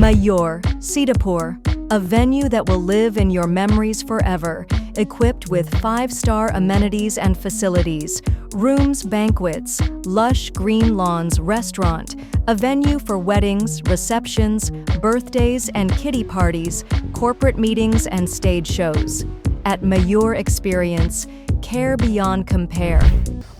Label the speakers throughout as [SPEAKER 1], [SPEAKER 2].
[SPEAKER 1] Mayur, Sitapur, a venue that will live in your memories forever, equipped with 5-star amenities and facilities, rooms, banquets, lush green lawns, restaurant, a venue for weddings, receptions, birthdays and kiddie parties, corporate meetings and stage shows. At Mayur Experience, care beyond compare.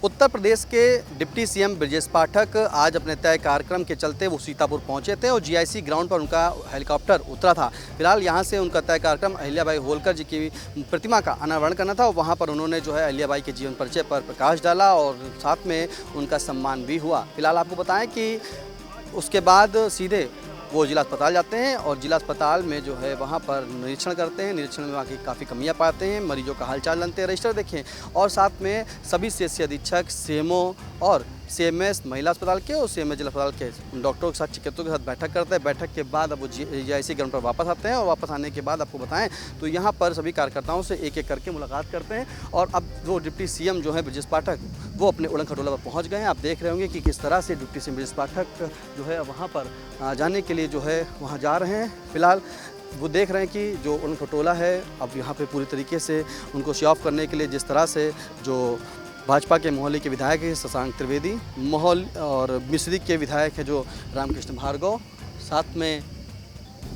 [SPEAKER 2] Uttar Pradesh के deputy CM Brajesh Pathak आज अपने तय कार्यक्रम के चलते वो सीतापुर पहुंचे थे और जीआईसी ग्राउंड पर उनका हेलीकॉप्टर उतरा था। फिलहाल यहां से उनका तय कार्यक्रम अहिल्याबाई होलकर जी की प्रतिमा का अनावरण करना था और वहां पर उन्होंने जो है अहिल्याबाई के जीवन परिचय पर प्रकाश डाला और साथ में उनका सम्मान भी हुआ। फिलहाल आपको बताएं कि उसके बाद सीधे वो जिला अस्पताल जाते हैं और जिला अस्पताल में जो है वहाँ पर निरीक्षण करते हैं। निरीक्षण में वहाँ की काफ़ी कमियाँ पाते हैं, मरीजों का हालचाल जानते हैं, रजिस्टर देखें और साथ में सभी सीएचसी अधीक्षक, सीएमओ और सीएमएस महिला अस्पताल के और सीएमएस जिला अस्पताल के डॉक्टरों के साथ, चिकित्सकों के साथ बैठक करते हैं। बैठक के बाद अब वो जीआईसी ग्राउंड पर वापस आते हैं और वापस आने के बाद आपको बताएं तो यहाँ पर सभी कार्यकर्ताओं से एक एक करके मुलाकात करते हैं और अब वो डिप्टी सीएम जो है ब्रजेश पाठक वो अपने उड़न खटोला पर पहुँच गए हैं। आप देख रहे होंगे कि किस तरह से डिप्टी सीएम ब्रजेश पाठक जो है वहाँ पर जाने के लिए जो है वहाँ जा रहे हैं। फिलहाल वो देख रहे हैं कि जो उड़न खटोला है अब यहाँ पे पूरी तरीके से उनको शो ऑफ करने के लिए जिस तरह से जो भाजपा के मोहाली के विधायक हैं शशांक त्रिवेदी, मोहाली और मिश्री के विधायक हैं जो रामकृष्ण भार्गव, साथ में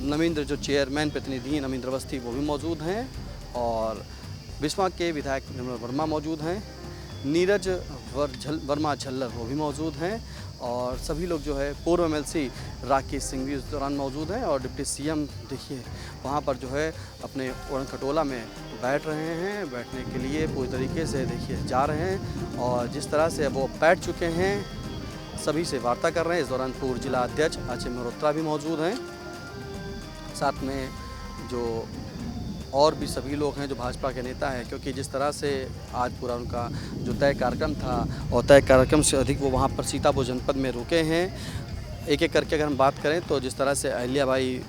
[SPEAKER 2] नवींद्र जो चेयरमैन प्रतिनिधि हैं नवींद्र अवस्थी वो भी मौजूद हैं और बिस्वा के विधायक निर्मल वर्मा मौजूद हैं, नीरज वर्मा झल्लर वो भी मौजूद हैं और सभी लोग जो है पूर्व एमएलसी राकेश सिंह भी उस दौरान मौजूद हैं और डिप्टी सीएम देखिए वहाँ पर जो है अपने उड़न खटोला में बैठ रहे हैं। बैठने के लिए पूरी तरीके से देखिए जा रहे हैं और जिस तरह से वो बैठ चुके हैं सभी से वार्ता कर रहे हैं। इस दौरान पूर्व जिला अध्यक्ष अजय मल्होत्रा भी मौजूद हैं, साथ में जो और भी सभी लोग हैं जो भाजपा के नेता हैं, क्योंकि जिस तरह से आज पूरा उनका जो तय कार्यक्रम था और तय कार्यक्रम से अधिक वो वहाँ पर सीतापुर जनपद में रुके हैं। एक एक करके अगर हम बात करें तो जिस तरह से अहिल्याबाई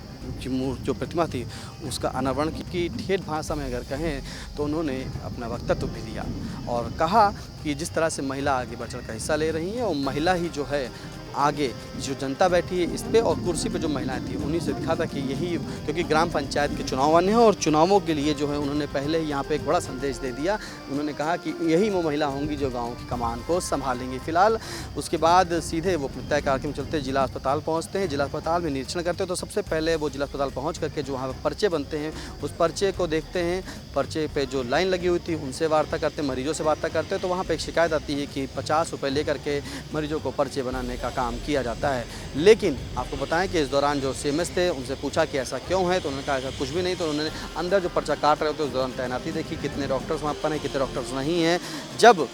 [SPEAKER 2] की जो प्रतिमा थी उसका अनावरण की ठेठ भाषा में अगर कहें तो उन्होंने अपना वक्तव्य भी दिया और कहा कि जिस तरह से महिला आगे बढ़ चढ़ कर हिस्सा ले रही हैं और महिला ही जो है आगे जो जनता बैठी है इस पे और कुर्सी पे जो महिलाएं थी उन्हीं से दिखा था कि यही, क्योंकि ग्राम पंचायत के चुनाव आने हैं और चुनावों के लिए जो है उन्होंने पहले ही यहाँ पे एक बड़ा संदेश दे दिया। उन्होंने कहा कि यही वो महिला होंगी जो गांव की कमान को संभालेंगी। फिलहाल उसके बाद सीधे वो तय कार्यक्रम चलते जिला अस्पताल पहुँचते हैं। जिला अस्पताल में निरीक्षण करते हैं तो सबसे पहले वो जिला अस्पताल पहुँच करके जो वहाँ पर पर्चे बनते हैं उस पर्चे को देखते हैं। पर्चे पर जो लाइन लगी हुई थी उनसे वार्ता करते हैं, मरीजों से वार्ता करते हैं तो वहाँ पर एक शिकायत आती है कि 50 रुपये लेकर के मरीजों को पर्चे बनाने का काम किया जाता है। लेकिन आपको बताएं कि इस दौरान जो सीएमएस थे उनसे पूछा कि ऐसा क्यों है तो उन्होंने कहा ऐसा कुछ भी नहीं। तो उन्होंने अंदर जो पर्चा काट रहे थे उस दौरान तैनाती देखी, कितने डॉक्टर्स वहाँ पर हैं, कितने डॉक्टर्स नहीं हैं। जब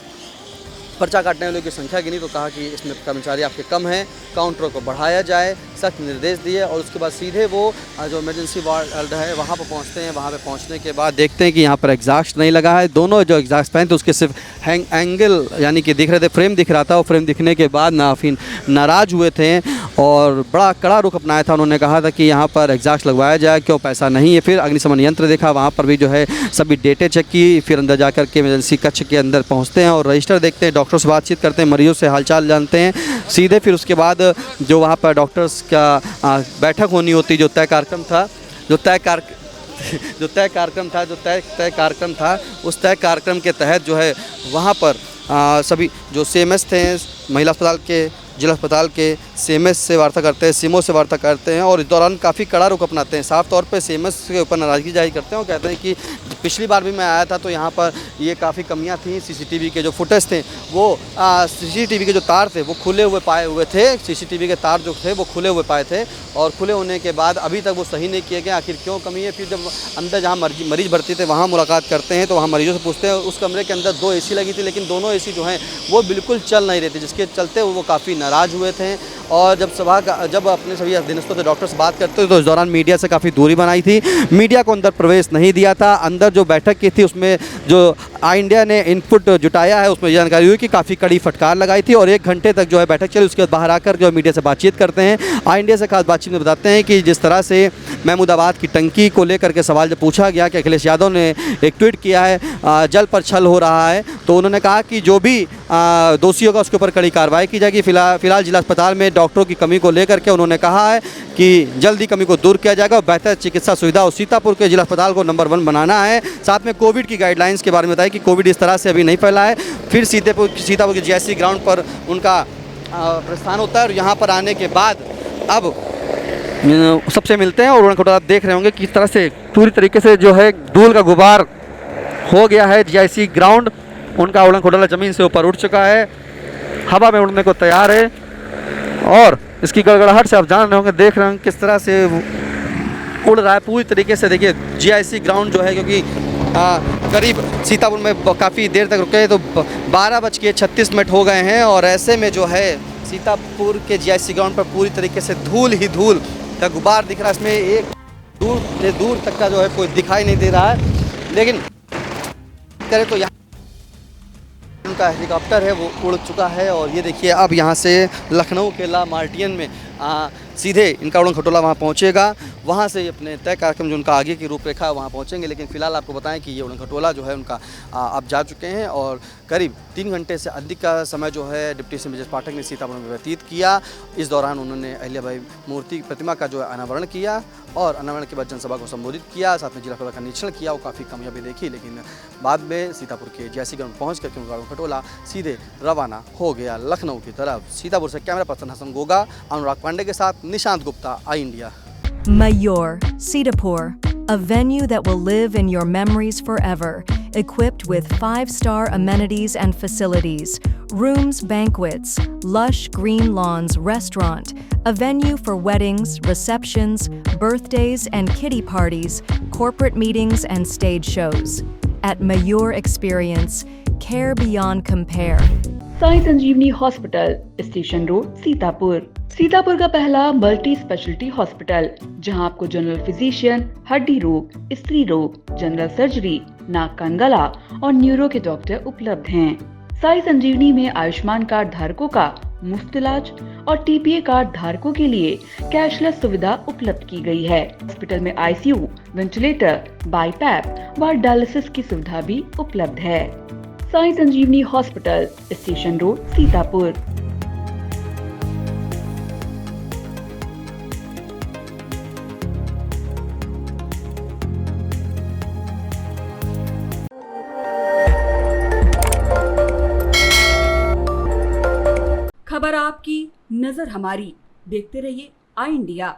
[SPEAKER 2] पर्चा काटने वालों की संख्या गिनी तो कहा कि इसमें कर्मचारी आपके कम हैं, काउंटरों को बढ़ाया जाए, सख्त निर्देश दिए और उसके बाद सीधे वो जो इमरजेंसी वार्ड है वहाँ पर पहुँचते हैं। वहाँ पे पहुँचने के बाद देखते हैं कि यहाँ पर एग्जॉस्ट नहीं लगा है। दोनों जो एग्जॉस्ट फैन थे उसके सिर्फ एंगल यानी कि दिख रहे थे, फ्रेम दिख रहा था। और फ्रेम दिखने के बाद नाफिन नाराज़ हुए थे और बड़ा कड़ा रुख अपनाया था। उन्होंने कहा था कि यहाँ पर एग्जॉस्ट लगवाया जाए, क्यों पैसा नहीं है। फिर अग्निशमन यंत्र देखा, वहाँ पर भी जो है सभी डेटे चेक की। फिर अंदर जा कर के इमरजेंसी कक्ष के अंदर पहुँचते हैं और रजिस्टर देखते हैं, डॉक्टरों से बातचीत करते हैं, मरीजों से हालचाल जानते हैं। सीधे फिर उसके बाद जो वहाँ पर डॉक्टर्स का बैठक होनी होती, जो तय कार्यक्रम था उस तय कार्यक्रम के तहत जो है वहाँ पर सभी जो सीएमएस थे महिला अस्पताल के, जिला अस्पताल के सीएमएस से वार्ता करते हैं, सीएमओ से वार्ता करते हैं और इस दौरान काफ़ी कड़ा रुख अपनाते हैं। साफ तौर पे सीएमएस के ऊपर नाराज़गी जाहिर करते हैं और कहते हैं कि पिछली बार भी मैं आया था तो यहाँ पर ये काफ़ी कमियाँ थी। सीसीटीवी के जो फुटेज थे वो सीसीटीवी के जो तार थे वो खुले हुए पाए हुए थे। सीसीटीवी के तार जो थे वो खुले हुए पाए थे और खुले होने के बाद अभी तक वो सही नहीं किए गए। आखिर क्यों कमी है? फिर जब अंदर जहाँ मरीज भर्ती थे वहाँ मुलाकात करते हैं तो वहाँ मरीजों से पूछते हैं। उस कमरे के अंदर 2 AC लगी थी लेकिन दोनों AC जो हैं वो बिल्कुल चल नहीं रही थी, जिसके चलते वो काफ़ी नाराज़ हुए थे। और जब अपने सभी अधीनस्थों से डॉक्टर से बात करते थे तो इस दौरान मीडिया से काफ़ी दूरी बनाई थी, मीडिया को अंदर प्रवेश नहीं दिया था। अंदर जो बैठक की थी उसमें जो आई इंडिया ने इनपुट जुटाया है उसमें जानकारी हुई कि काफ़ी कड़ी फटकार लगाई थी और 1 घंटे तक जो है बैठक चली। उसके बाद बाहर आकर जो मीडिया से बातचीत करते हैं, आई इंडिया से खास बातचीत में बताते हैं कि जिस तरह से महमूदाबाद की टंकी को लेकर के सवाल जब पूछा गया कि अखिलेश यादव ने एक ट्वीट किया है जल पर छल हो रहा है, तो उन्होंने कहा कि जो भी दोषी होगा उसके ऊपर कड़ी कार्रवाई की जाएगी। फिलहाल जिला अस्पताल में डॉक्टरों की कमी को लेकर के उन्होंने कहा है कि जल्दी कमी को दूर किया जाएगा और बेहतर चिकित्सा सुविधा और सीतापुर के जिला अस्पताल को नंबर 1 बनाना है। साथ में कोविड की गाइडलाइंस के बारे में बताया कि कोविड इस तरह से अभी नहीं फैला है। फिर सीतापुर के जीआईसी ग्राउंड पर उनका प्रस्थान होता है और यहाँ पर आने के बाद अब सबसे मिलते हैं और उनको आप देख रहे होंगे किस तरह से पूरी तरीके से जो है धूल का गुबार हो गया है जीआईसी ग्राउंड। उनका उड़न खटोला ज़मीन से ऊपर उड़ चुका है, हवा में उड़ने को तैयार है और इसकी गड़गड़ाहट से आप जान रहे होंगे, देख रहे होंगे किस तरह से उड़ रहा है पूरी तरीके से। देखिए जीआईसी ग्राउंड जो है, क्योंकि करीब सीतापुर में काफ़ी देर तक रुके तो 12:36 हो गए हैं और ऐसे में जो है सीतापुर के जीआईसी ग्राउंड पर पूरी तरीके से धूल ही धूल का गुबार दिख रहा है। इसमें एक दूर तक का जो है कोई दिखाई नहीं दे रहा है, लेकिन करें तो यहाँ उनका हेलीकॉप्टर है वो उड़ चुका है और ये देखिए अब यहाँ से लखनऊ के ला मार्टियन में सीधे इनका उड़न खटोला वहाँ पहुँचेगा। वहाँ से अपने तय कार्यक्रम जो उनका आगे की रूपरेखा है वहाँ पहुँचेंगे। लेकिन फिलहाल आपको बताएं कि ये उड़न खटोला जो है उनका अब जा चुके हैं और करीब 3 घंटे से अधिक का समय जो है डिप्टी सीएम ब्रजेश पाठक ने सीतापुर में व्यतीत किया। इस दौरान उन्होंने अहिल्याबाई मूर्ति प्रतिमा का जो है अनावरण किया और अनावरण के बाद जनसभा को संबोधित किया, साथ में जिला अस्पताल का निरीक्षण किया। वो काफ़ी कामयाबी देखी, लेकिन बाद में सीतापुर के जीआईसी ग्राउंड पहुँच करके उनका उड़न खटोला सीधे रवाना हो गया लखनऊ की तरफ। सीतापुर से कैमरा पर्सन हसन गोगा, अनुराग पांडे के साथ निशांत गुप्ता, आई India.
[SPEAKER 1] Mayur, Sitapur, a venue that will live in your memories forever, equipped with 5-star amenities and facilities, rooms, banquets, lush green lawns, restaurant, a venue for weddings, receptions, birthdays and kiddie parties, corporate meetings and stage shows. At Mayur Experience, care beyond compare.
[SPEAKER 3] Sai Sanjivani hospital, station road, Sitapur का पहला multi speciality hospital, जहां आपको general physician, हड्डी रोग, स्त्री रोग, general surgery, नाक कान गला और न्यूरो के डॉक्टर उपलब्ध हैं। साई संजीवनी में आयुष्मान कार्ड धारकों का मुफ्त इलाज और टीपीए कार्ड धारकों के लिए कैशलेस सुविधा उपलब्ध की गई है। हॉस्पिटल में आईसीयू, वेंटिलेटर, बाईपैप व डायलिसिस की सुविधा भी उपलब्ध है। Sai Sanjivani hospital, station road, Sitapur.
[SPEAKER 4] खबर आपकी, नजर हमारी। देखते रहिए आई इंडिया।